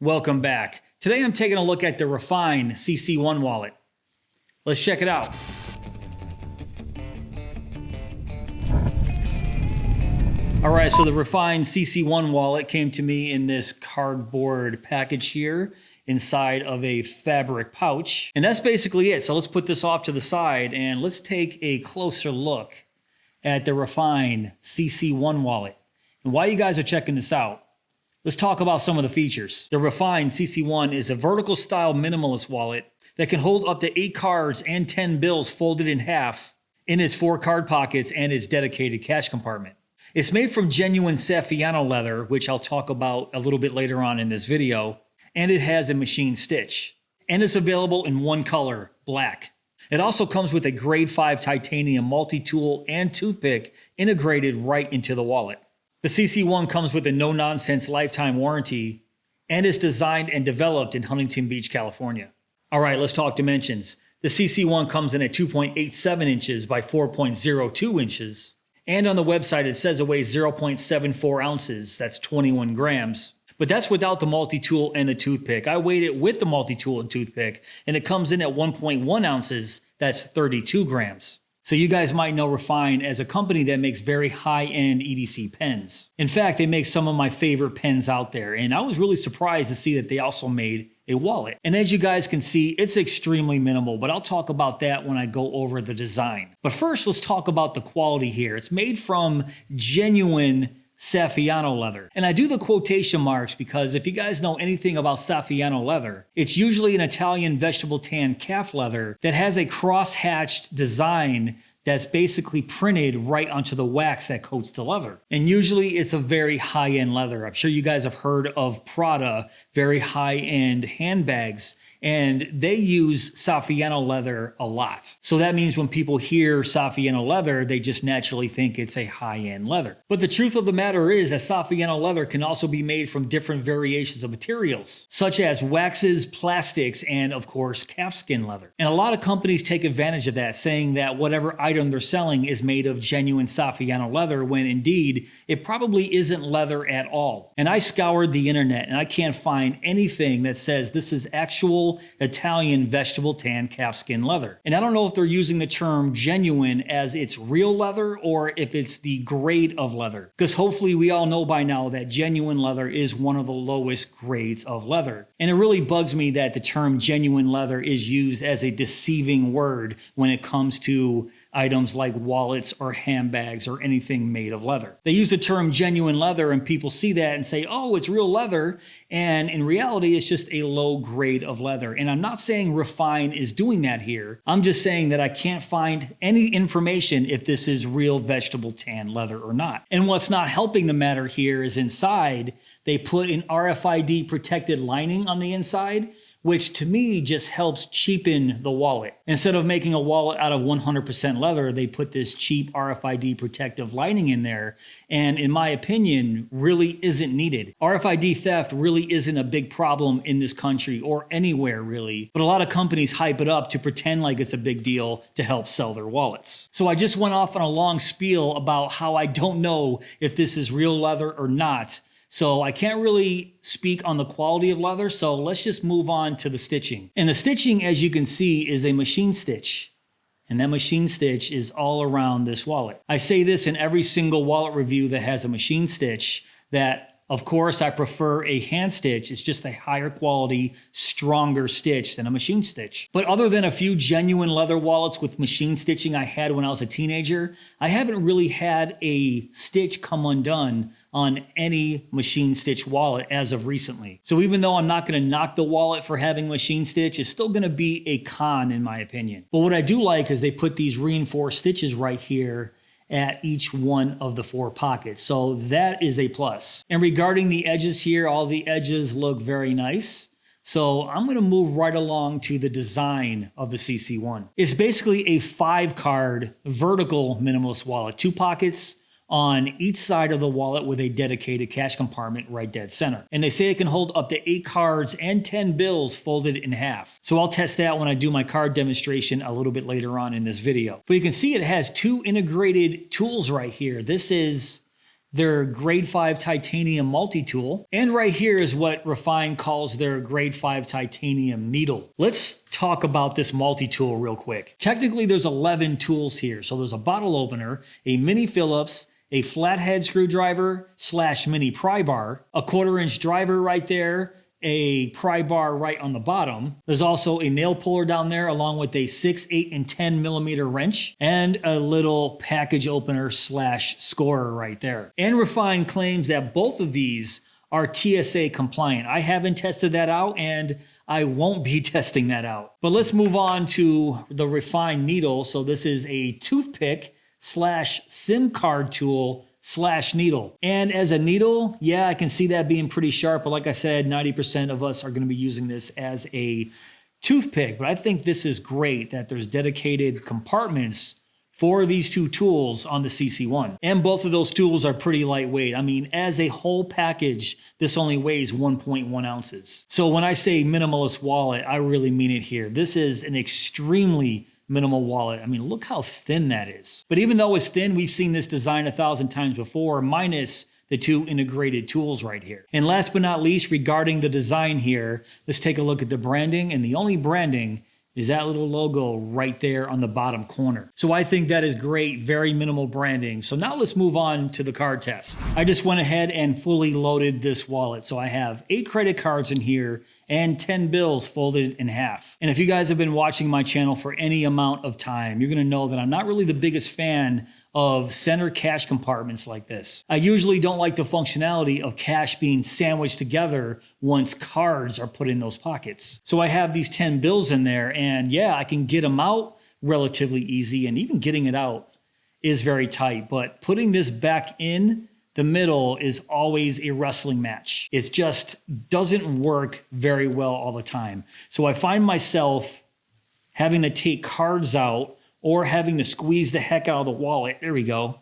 Welcome back. Today I'm taking a look at the Refyne CC1 wallet. Let's check it out. All right, so the Refyne CC1 wallet came to me in this cardboard package here inside of a fabric pouch. And that's basically it. So let's put this off to the side and let's take a closer look at the Refyne CC1 wallet. And while you guys are checking this out, let's talk about some of the features. The Refyne CC1 is a vertical style minimalist wallet that can hold up to 8 cards and 10 bills folded in half in its 4 card pockets and its dedicated cash compartment. It's made from genuine Saffiano leather, which I'll talk about a little bit later on in this video, and it has a machine stitch. And it's available in one color, black. It also comes with a grade 5 titanium multi-tool and toothpick integrated right into the wallet. The CC1 comes with a no-nonsense lifetime warranty and is designed and developed in Huntington Beach, California. All right, let's talk dimensions. The CC1 comes in at 2.87 inches by 4.02 inches. And on the website, it says it weighs 0.74 ounces. That's 21 grams. But that's without the multi-tool and the toothpick. I weighed it with the multi-tool and toothpick, and it comes in at 1.1 ounces. That's 32 grams. So you guys might know Refyne as a company that makes very high-end EDC pens. In fact, they make some of my favorite pens out there, and I was really surprised to see that they also made a wallet. And as you guys can see, it's extremely minimal, but I'll talk about that when I go over the design. But first, let's talk about the quality here. It's made from genuine Saffiano leather. And I do the quotation marks because if you guys know anything about Saffiano leather, it's usually an Italian vegetable tan calf leather that has a cross-hatched design that's basically printed right onto the wax that coats the leather. And usually it's a very high-end leather. I'm sure you guys have heard of Prada, very high-end handbags, and they use Saffiano leather a lot. So that means when people hear Saffiano leather, they just naturally think it's a high-end leather. But the truth of the matter is that Saffiano leather can also be made from different variations of materials, such as waxes, plastics, and of course, calfskin leather. And a lot of companies take advantage of that, saying that whatever item they're selling is made of genuine Saffiano leather, when indeed, it probably isn't leather at all. And I scoured the internet and I can't find anything that says this is actual Italian vegetable tan calfskin leather. And I don't know if they're using the term genuine as it's real leather or if it's the grade of leather. Because hopefully we all know by now that genuine leather is one of the lowest grades of leather. And it really bugs me that the term genuine leather is used as a deceiving word when it comes to items like wallets or handbags or anything made of leather. They use the term genuine leather and people see that and say, oh, it's real leather. And in reality, it's just a low grade of leather. And I'm not saying Refyne is doing that here. I'm just saying that I can't find any information if this is real vegetable tan leather or not. And what's not helping the matter here is inside, they put an RFID protected lining on the inside, which to me just helps cheapen the wallet. Instead of making a wallet out of 100% leather, they put this cheap RFID protective lining in there, and in my opinion, really isn't needed. RFID theft really isn't a big problem in this country or anywhere really, but a lot of companies hype it up to pretend like it's a big deal to help sell their wallets. So I just went off on a long spiel about how I don't know if this is real leather or not. So I can't really speak on the quality of leather, so let's just move on to the stitching. And the stitching, as you can see, is a machine stitch. And that machine stitch is all around this wallet. I say this in every single wallet review that has a machine stitch, that of course I prefer a hand stitch. It's just a higher quality, stronger stitch than a machine stitch. But other than a few genuine leather wallets with machine stitching I had when I was a teenager, I haven't really had a stitch come undone on any machine stitch wallet as of recently. So even though I'm not going to knock the wallet for having machine stitch, it's still going to be a con in my opinion. But what I do like is they put these reinforced stitches right here at each one of the 4 pockets. So that is a plus. And regarding the edges here, all the edges look very nice. So I'm going to move right along to the design of the CC1. It's basically a 5-card vertical minimalist wallet, 2 pockets on each side of the wallet with a dedicated cash compartment right dead center. And they say it can hold up to 8 cards and 10 bills folded in half. So I'll test that when I do my card demonstration a little bit later on in this video. But you can see it has 2 integrated tools right here. This is their grade 5 titanium multi-tool. And right here is what Refyne calls their grade 5 titanium needle. Let's talk about this multi-tool real quick. Technically, there's 11 tools here. So there's a bottle opener, a mini Phillips, a flathead screwdriver / mini pry bar, a 1/4-inch driver right there, a pry bar right on the bottom. There's also a nail puller down there along with a 6, 8, and 10 millimeter wrench and a little package opener / scorer right there. And Refyne claims that both of these are TSA compliant. I haven't tested that out and I won't be testing that out. But let's move on to the Refyne needle. So this is a toothpick / SIM card tool / needle. And as a needle, yeah, I can see that being pretty sharp, but like I said, 90% of us are going to be using this as a toothpick. But I think this is great that there's dedicated compartments for these two tools on the CC1. And both of those tools are pretty lightweight. I mean, as a whole package, this only weighs 1.1 ounces. So when I say minimalist wallet, I really mean it here. This is an extremely minimal wallet. I mean, look how thin that is. But even though it's thin, we've seen this design 1,000 times before, minus the two integrated tools right here. And last but not least, regarding the design here, let's take a look at the branding. And the only branding is that little logo right there on the bottom corner. So I think that is great, very minimal branding. So now let's move on to the card test. I just went ahead and fully loaded this wallet. So I have 8 credit cards in here and 10 bills folded in half. And if you guys have been watching my channel for any amount of time, you're gonna know that I'm not really the biggest fan of center cash compartments like this. I usually don't like the functionality of cash being sandwiched together once cards are put in those pockets. So I have these 10 bills in there, and yeah, I can get them out relatively easy, and even getting it out is very tight. But putting this back in the middle is always a wrestling match. It just doesn't work very well all the time. So I find myself having to take cards out or having to squeeze the heck out of the wallet, there we go,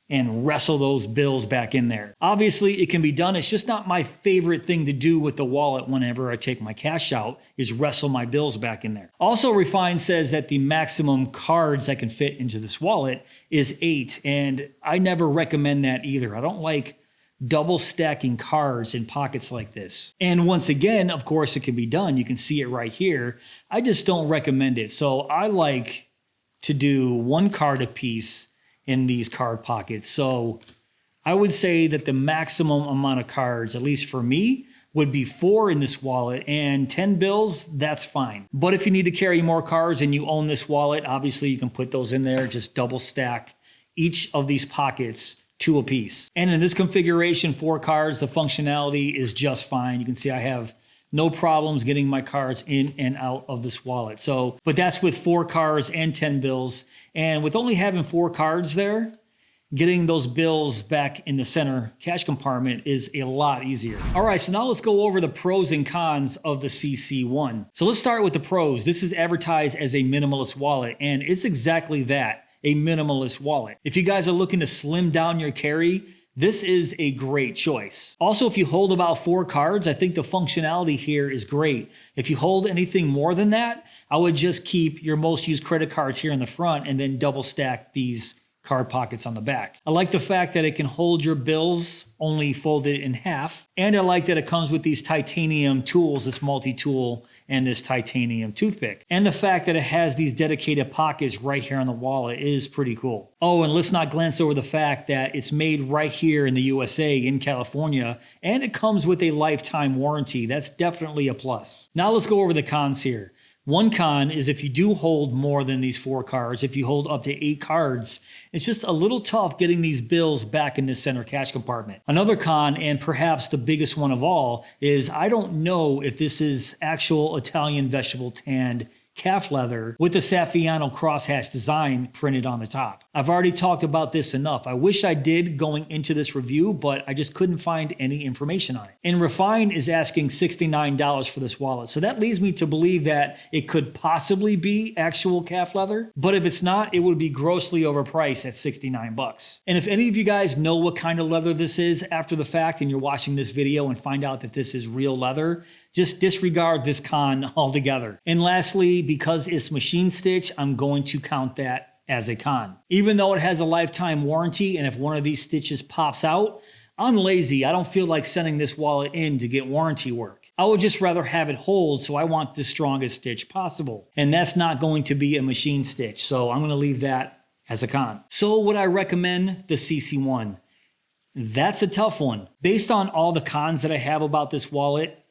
and wrestle those bills back in there. Obviously, it can be done. It's just not my favorite thing to do with the wallet whenever I take my cash out, is wrestle my bills back in there. Also, Refyne says that the maximum cards that can fit into this wallet is 8, and I never recommend that either. I don't like double stacking cards in pockets like this. And once again, of course, it can be done. You can see it right here. I just don't recommend it. So I like to do 1 card a piece in these card pockets. So I would say that the maximum amount of cards, at least for me, would be 4 in this wallet, and 10 bills, that's fine. But if you need to carry more cards and you own this wallet, obviously you can put those in there, just double stack each of these pockets 2 apiece. And in this configuration, 4 cards, the functionality is just fine. You can see I have no problems getting my cards in and out of this wallet. So, but that's with 4 cards and 10 bills. And with only having 4 cards there, getting those bills back in the center cash compartment is a lot easier. All right, so now let's go over the pros and cons of the CC1. So let's start with the pros. This is advertised as a minimalist wallet, and it's exactly that, a minimalist wallet. If you guys are looking to slim down your carry, this is a great choice. Also, if you hold about 4 cards, I think the functionality here is great. If you hold anything more than that, I would just keep your most used credit cards here in the front and then double stack these card pockets on the back. I like the fact that it can hold your bills only folded in half. And I like that it comes with these titanium tools, this multi-tool and this titanium toothpick. And the fact that it has these dedicated pockets right here on the wallet is pretty cool. Oh, and let's not glance over the fact that it's made right here in the USA, in California, and it comes with a lifetime warranty. That's definitely a plus. Now let's go over the cons here. One con is if you do hold more than these 4 cards, if you hold up to 8 cards, it's just a little tough getting these bills back in the center cash compartment. Another con, and perhaps the biggest one of all, is I don't know if this is actual Italian vegetable tanned calf leather with the Saffiano crosshatch design printed on the top. I've already talked about this enough. I wish I did going into this review, but I just couldn't find any information on it. And Refyne is asking $69 for this wallet. So that leads me to believe that it could possibly be actual calf leather, but if it's not, it would be grossly overpriced at 69 bucks. And if any of you guys know what kind of leather this is after the fact and you're watching this video and find out that this is real leather, just disregard this con altogether. And lastly, because it's machine stitch, I'm going to count that as a con. Even though it has a lifetime warranty, and if one of these stitches pops out, I'm lazy. I don't feel like sending this wallet in to get warranty work. I would just rather have it hold, so I want the strongest stitch possible. And that's not going to be a machine stitch, so I'm going to leave that as a con. So would I recommend the CC1? That's a tough one. Based on all the cons that I have about this wallet,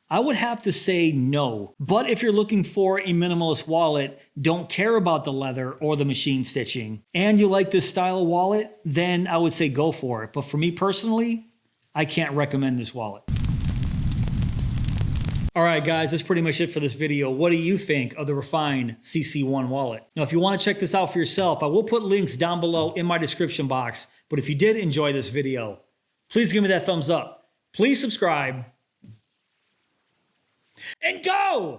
I would have to say no. But if you're looking for a minimalist wallet, don't care about the leather or the machine stitching, and you like this style of wallet, then I would say go for it. But for me personally, I can't recommend this wallet. All right, guys, that's pretty much it for this video. What do you think of the Refyne CC1 wallet? Now, if you want to check this out for yourself, I will put links down below in my description box. But if you did enjoy this video, please give me that thumbs up. Please subscribe. And go!